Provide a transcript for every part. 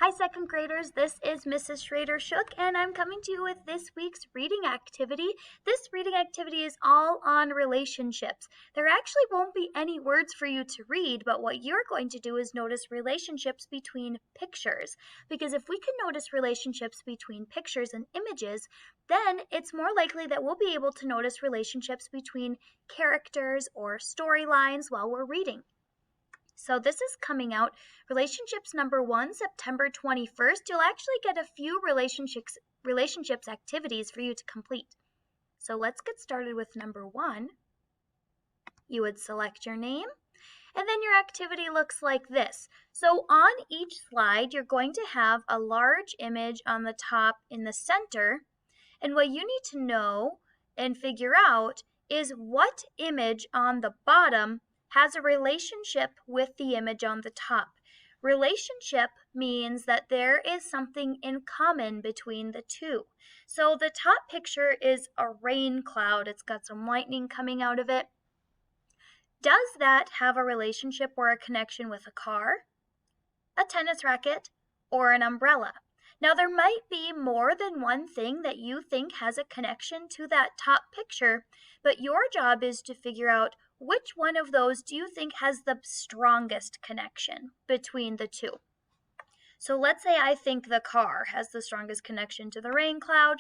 Hi, second graders. This is Mrs. Schrader Shook, and I'm coming to you with this week's reading activity. This reading activity is all on relationships. There actually won't be any words for you to read, but what you're going to do is notice relationships between pictures. Because if we can notice relationships between pictures and images, then it's more likely that we'll be able to notice relationships between characters or storylines while we're reading. So this is coming out, relationships number 1, September 21st. You'll actually get a few relationships activities for you to complete. So let's get started with number 1. You would select your name, and then your activity looks like this. So on each slide, you're going to have a large image on the top in the center, and what you need to know and figure out is what image on the bottom has a relationship with the image on the top. Relationship means that there is something in common between the two. So the top picture is a rain cloud. It's got some lightning coming out of it. Does that have a relationship or a connection with a car, a tennis racket, or an umbrella? Now, there might be more than one thing that you think has a connection to that top picture, but your job is to figure out which one of those do you think has the strongest connection between the two. So let's say I think the car has the strongest connection to the rain cloud.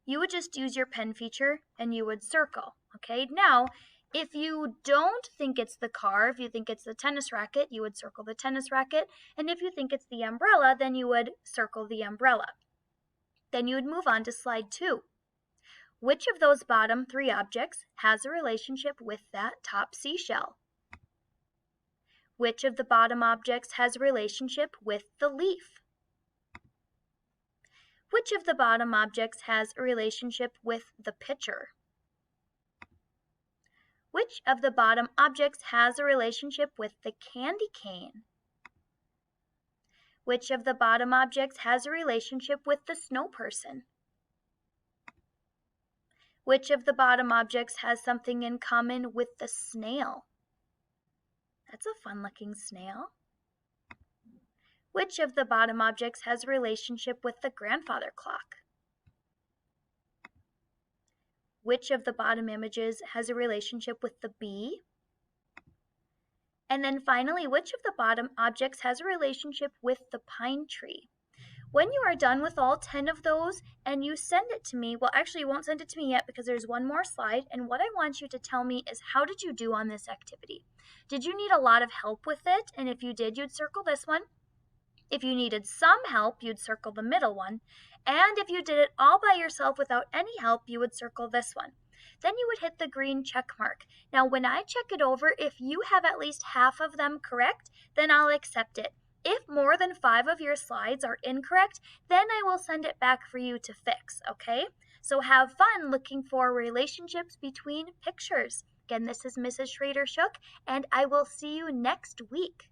You would just use your pen feature and you would circle. Okay, now if you don't think it's the car, if you think it's the tennis racket, you would circle the tennis racket. And if you think it's the umbrella, then you would circle the umbrella. Then you would move on to slide 2. Which of those bottom 3 objects has a relationship with that top seashell? Which of the bottom objects has a relationship with the leaf? Which of the bottom objects has a relationship with the pitcher? Which of the bottom objects has a relationship with the candy cane? Which of the bottom objects has a relationship with the snow person? Which of the bottom objects has something in common with the snail? That's a fun-looking snail. Which of the bottom objects has a relationship with the grandfather clock? Which of the bottom images has a relationship with the bee? And then finally, which of the bottom objects has a relationship with the pine tree? When you are done with all 10 of those and you send it to me, well, actually you won't send it to me yet because there's one more slide, and what I want you to tell me is how did you do on this activity? Did you need a lot of help with it? And if you did, you'd circle this one. If you needed some help, you'd circle the middle one. And if you did it all by yourself without any help, you would circle this one. Then you would hit the green check mark. Now, when I check it over, if you have at least half of them correct, then I'll accept it. If more than 5 of your slides are incorrect, then I will send it back for you to fix, okay? So have fun looking for relationships between pictures. Again, this is Mrs. Schrader Shook, and I will see you next week.